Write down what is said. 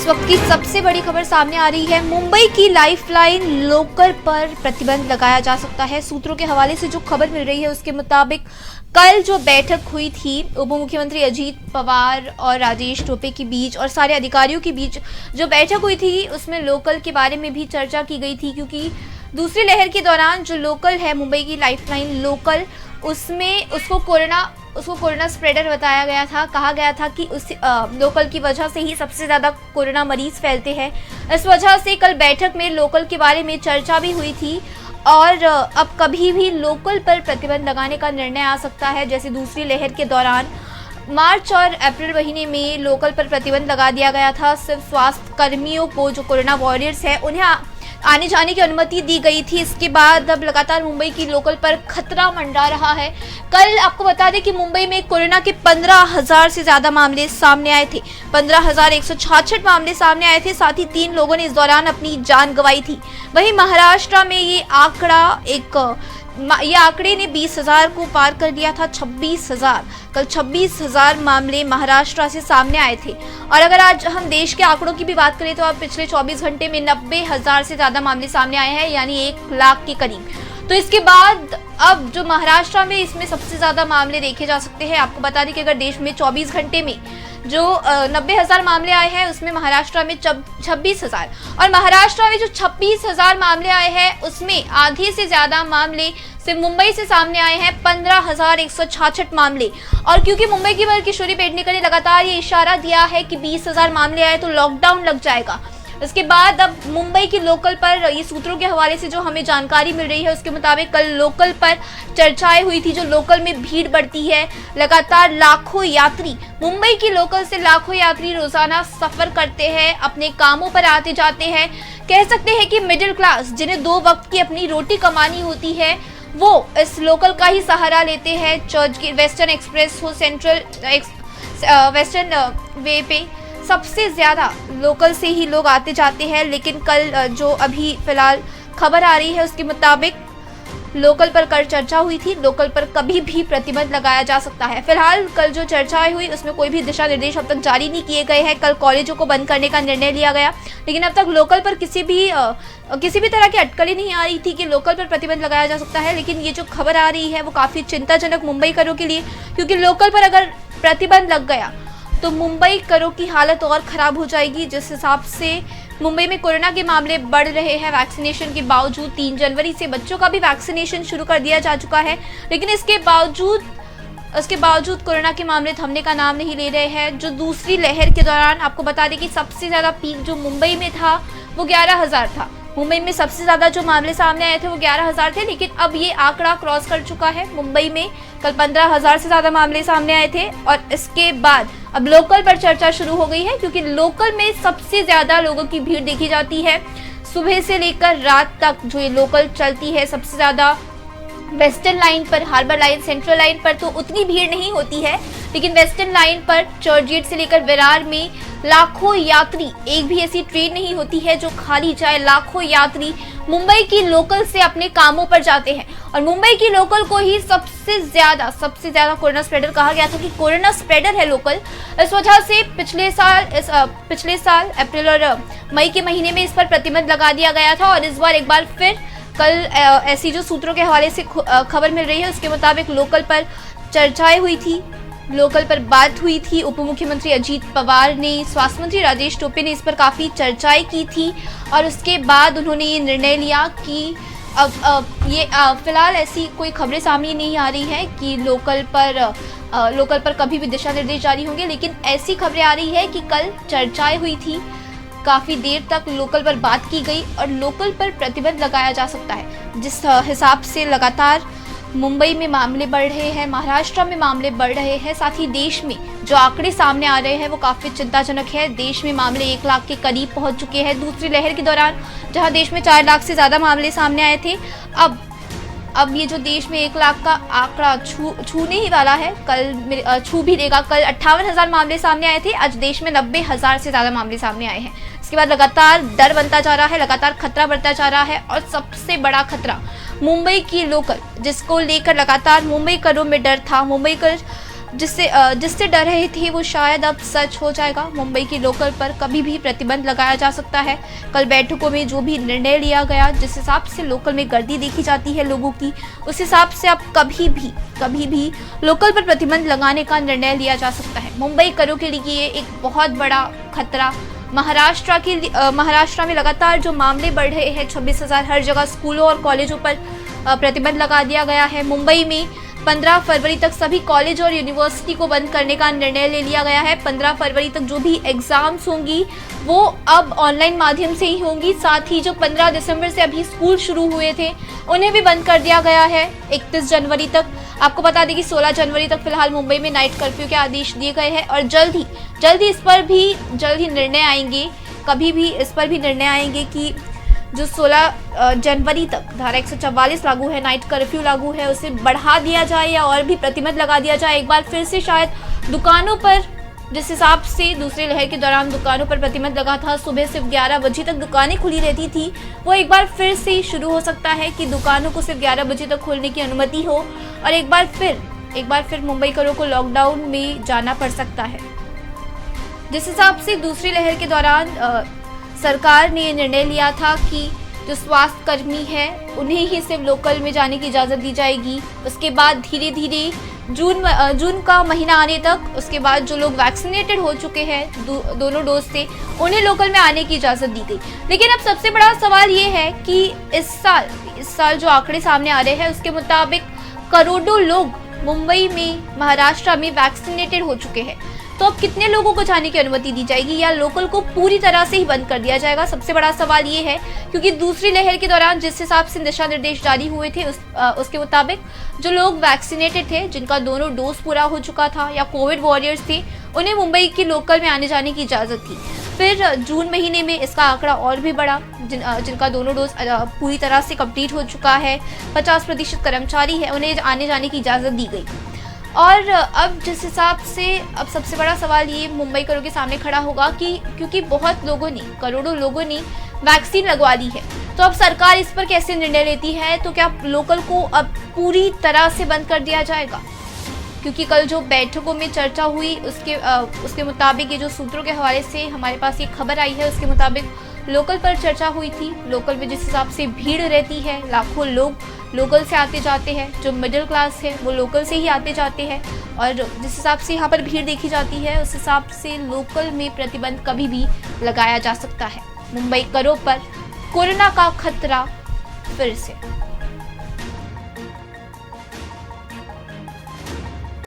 वक्त की सबसे बड़ी खबर सामने आ रही है। मुंबई की लाइफलाइन लोकल पर प्रतिबंध लगाया जा सकता है। सूत्रों के हवाले से जो खबर मिल रही है उसके मुताबिक कल जो बैठक हुई थी उप मुख्यमंत्री अजीत पवार और राजेश टोपे के बीच और सारे अधिकारियों के बीच जो बैठक हुई थी उसमें लोकल के बारे में भी चर्चा की गई थी, क्योंकि दूसरी लहर के दौरान जो लोकल है मुंबई की लाइफलाइन लोकल, उसमें उसको कोरोना स्प्रेडर बताया गया था। कहा गया था कि उस लोकल की वजह से ही सबसे ज़्यादा कोरोना मरीज फैलते हैं। इस वजह से कल बैठक में लोकल के बारे में चर्चा भी हुई थी और अब कभी भी लोकल पर प्रतिबंध लगाने का निर्णय आ सकता है। जैसे दूसरी लहर के दौरान मार्च और अप्रैल महीने में लोकल पर प्रतिबंध लगा दिया गया था। सिर्फ स्वास्थ्य कर्मियों को, जो कोरोना वॉरियर्स है, उन्हें आने जाने की अनुमति दी गई थी। इसके बाद अब लगातार मुंबई की लोकल पर खतरा मंडरा रहा है। कल आपको बता दें कि मुंबई में कोरोना के 15,000 से ज्यादा मामले सामने आए थे। 15,166 मामले सामने आए थे। साथ ही 3 लोगों ने इस दौरान अपनी जान गंवाई थी। वहीं महाराष्ट्र में ये आंकड़े ने 20,000 को पार कर दिया था। 26,000, कल 26,000 मामले महाराष्ट्र से सामने आए थे। और अगर आज हम देश के आंकड़ों की भी बात करें तो अब पिछले 24 घंटे में 90,000 से ज्यादा मामले सामने आए हैं, यानी 1 लाख के करीब। तो इसके बाद अब जो महाराष्ट्र में इसमें सबसे ज्यादा मामले देखे जा सकते हैं। आपको बता दें कि अगर देश में 24 घंटे में जो 90,000 मामले आए हैं उसमें महाराष्ट्र में 26,000, और महाराष्ट्र में जो 26,000 मामले आए हैं उसमें आधे से ज्यादा मामले सिर्फ मुंबई से सामने आए हैं। 15,166 मामले। और क्योंकि मुंबई की किशोरी पेडनेकर ने लगातार ये इशारा दिया है कि 20,000 मामले आए तो लॉकडाउन लग जाएगा। इसके बाद अब मुंबई की लोकल पर ये सूत्रों के हवाले से जो हमें जानकारी मिल रही है उसके मुताबिक कल लोकल पर चर्चाएं हुई थी। जो लोकल में भीड़ बढ़ती है, लगातार लाखों यात्री मुंबई की लोकल से लाखों यात्री रोजाना सफर करते हैं, अपने कामों पर आते जाते हैं। कह सकते हैं कि मिडिल क्लास, जिन्हें 2 वक्त की अपनी रोटी कमानी होती है, वो इस लोकल का ही सहारा लेते हैं। चर्च गेट, वेस्टर्न एक्सप्रेस हो, सेंट्रल वेस्टर्न वे पे सबसे ज्यादा लोकल से ही लोग आते जाते हैं। लेकिन कल जो अभी फिलहाल खबर आ रही है उसके मुताबिक लोकल पर कल चर्चा हुई थी। लोकल पर कभी भी प्रतिबंध लगाया जा सकता है। फिलहाल कल जो चर्चाएं हुई उसमें कोई भी दिशा निर्देश अब तक जारी नहीं किए गए हैं। कल कॉलेजों को बंद करने का निर्णय लिया गया, लेकिन अब तक लोकल पर किसी भी तरह की अटकलें नहीं आ रही थी कि लोकल पर प्रतिबंध लगाया जा सकता है। लेकिन ये जो खबर आ रही है वो काफी चिंताजनक मुंबई करों के लिए, क्योंकि लोकल पर अगर प्रतिबंध लग गया तो मुंबई करों की हालत और खराब हो जाएगी। जिस हिसाब से मुंबई में कोरोना के मामले बढ़ रहे हैं, वैक्सीनेशन के बावजूद 3 जनवरी से बच्चों का भी वैक्सीनेशन शुरू कर दिया जा चुका है, लेकिन इसके बावजूद कोरोना के मामले थमने का नाम नहीं ले रहे हैं। जो दूसरी लहर के दौरान आपको बता दें कि सबसे ज्यादा पीक जो मुंबई में था वो 11,000 था। मुंबई में सबसे ज्यादा जो मामले सामने आए थे वो 11,000 थे, लेकिन अब ये आंकड़ा क्रॉस कर चुका है। मुंबई में कल 15,000 से ज्यादा मामले सामने आए थे और इसके बाद अब लोकल पर चर्चा शुरू हो गई है, क्योंकि लोकल में सबसे ज्यादा लोगों की भीड़ देखी जाती है। सुबह से लेकर रात तक जो ये लोकल चलती है, सबसे ज्यादा वेस्टर्न लाइन पर, हार्बर लाइन, सेंट्रल लाइन पर तो उतनी भीड़ नहीं होती है, लेकिन वेस्टर्न लाइन पर चर्च गेट से लेकर विरार में लाखों यात्री, एक भी ऐसी ट्रेन नहीं होती है जो खाली जाए। लाखों यात्री मुंबई की लोकल से अपने कामों पर जाते हैं और मुंबई की लोकल को ही सबसे ज्यादा कोरोना स्प्रेडर कहा गया था कि कोरोना स्प्रेडर है लोकल। इस वजह से पिछले साल अप्रैल और मई के महीने में इस पर प्रतिबंध लगा दिया गया था और इस बार एक बार फिर कल ऐसी जो सूत्रों के हवाले से खबर मिल रही है उसके मुताबिक लोकल पर चर्चाएं हुई थी, लोकल पर बात हुई थी। उप मुख्यमंत्री अजीत पवार ने, स्वास्थ्य मंत्री राजेश टोपे ने इस पर काफी चर्चाएं की थी और उसके बाद उन्होंने ये निर्णय लिया कि अब फिलहाल ऐसी कोई खबरें सामने नहीं आ रही है कि लोकल पर कभी भी दिशा निर्देश जारी होंगे, लेकिन ऐसी खबरें आ रही है कि कल चर्चाएं हुई थी, काफी देर तक लोकल पर बात की गई और लोकल पर प्रतिबंध लगाया जा सकता है। जिस हिसाब से लगातार मुंबई में मामले बढ़ रहे हैं, महाराष्ट्र में मामले बढ़ रहे हैं, साथ ही देश में जो आंकड़े सामने आ रहे हैं वो काफी चिंताजनक है। देश में मामले 1 लाख के करीब पहुंच चुके हैं। दूसरी लहर के दौरान जहां देश में 4 लाख से ज्यादा मामले सामने आए थे, अब ये जो देश में 1 लाख का आंकड़ा छूने ही वाला है, कल छू भी देगा। कल 58,000 मामले सामने आए थे, आज देश में 90,000 से ज्यादा मामले सामने आए हैं। इसके बाद लगातार डर बनता जा रहा है, लगातार खतरा बढ़ता जा रहा है और सबसे बड़ा खतरा मुंबई की लोकल, जिसको लेकर लगातार मुंबई करों में डर था। मुंबई कर जिससे डर रहे थे वो शायद अब सच हो जाएगा। मुंबई की लोकल पर कभी भी प्रतिबंध लगाया जा सकता है। कल बैठकों में जो भी निर्णय लिया गया, जिस हिसाब से लोकल में गर्दी देखी जाती है लोगों की, उस हिसाब से अब कभी भी लोकल पर प्रतिबंध लगाने का निर्णय लिया जा सकता है। मुंबई करों के लिए एक बहुत बड़ा खतरा। महाराष्ट्र में लगातार जो मामले बढ़ रहे हैं, 26,000 हर जगह स्कूलों और कॉलेजों पर प्रतिबंध लगा दिया गया है। मुंबई में 15 फरवरी तक सभी कॉलेज और यूनिवर्सिटी को बंद करने का निर्णय ले लिया गया है। 15 फरवरी तक जो भी एग्जाम्स होंगी वो अब ऑनलाइन माध्यम से ही होंगी। साथ ही जो 15 दिसंबर से अभी स्कूल शुरू हुए थे उन्हें भी बंद कर दिया गया है 31 जनवरी तक। आपको बता दें कि 16 जनवरी तक फिलहाल मुंबई में नाइट कर्फ्यू के आदेश दिए गए हैं और जल्द ही इस पर भी निर्णय आएंगे। कभी भी इस पर भी निर्णय आएंगे कि जो 16 जनवरी तक धारा 144 लागू है, नाइट कर्फ्यू लागू है, उसे बढ़ा दिया जाए या और भी प्रतिबंध लगा दिया जाए। एक बार फिर से शायद दुकानों पर, जिस हिसाब से दूसरी लहर के दौरान दुकानों पर प्रतिबंध लगा था, सुबह सिर्फ 11 बजे तक दुकानें खुली रहती थी, वो एक बार फिर से शुरू हो सकता है कि दुकानों को सिर्फ 11 बजे तक खोलने की अनुमति हो और एक बार फिर मुंबई करों को लॉकडाउन में जाना पड़ सकता है। जिस हिसाब से दूसरी लहर के दौरान सरकार ने निर्णय लिया था कि जो स्वास्थ्य कर्मी है उन्हें ही सिर्फ लोकल में जाने की इजाज़त दी जाएगी। उसके बाद धीरे धीरे जून का महीना आने तक, उसके बाद जो लोग वैक्सीनेटेड हो चुके हैं दोनों डोज से, उन्हें लोकल में आने की इजाज़त दी गई। लेकिन अब सबसे बड़ा सवाल ये है कि इस साल जो आंकड़े सामने आ रहे हैं उसके मुताबिक करोड़ों लोग मुंबई में, महाराष्ट्र में वैक्सीनेटेड हो चुके हैं। तो अब कितने लोगों को जाने की अनुमति दी जाएगी या लोकल को पूरी तरह से ही बंद कर दिया जाएगा? सबसे बड़ा सवाल ये है, क्योंकि दूसरी लहर के दौरान जिस हिसाब से दिशा निर्देश जारी हुए थे उसके मुताबिक जो लोग वैक्सीनेटेड थे, जिनका दोनों डोज पूरा हो चुका था या कोविड वॉरियर्स थे, उन्हें मुंबई की लोकल में आने जाने की इजाज़त थी। फिर जून महीने में इसका आंकड़ा और भी बढ़ा, जिनका दोनों डोज पूरी तरह से कंप्लीट हो चुका है, 50% कर्मचारी है, उन्हें आने जाने की इजाज़त दी गई। और अब जिस हिसाब से अब सबसे बड़ा सवाल ये मुंबई करों के सामने खड़ा होगा कि क्योंकि बहुत लोगों ने, करोड़ों लोगों ने वैक्सीन लगवा ली है, तो अब सरकार इस पर कैसे निर्णय लेती है? तो क्या लोकल को अब पूरी तरह से बंद कर दिया जाएगा? क्योंकि कल जो बैठकों में चर्चा हुई उसके मुताबिक, ये जो सूत्रों के हवाले से हमारे पास ये खबर आई है, उसके मुताबिक लोकल पर चर्चा हुई थी। लोकल में जिस हिसाब से भीड़ रहती है, लाखों लोग लोकल से आते जाते हैं, जो मिडिल क्लास है वो लोकल से ही आते जाते हैं, और जिस हिसाब से यहाँ पर भीड़ देखी जाती है उस हिसाब से लोकल में प्रतिबंध कभी भी लगाया जा सकता है। मुंबई करों पर कोरोना का खतरा फिर से।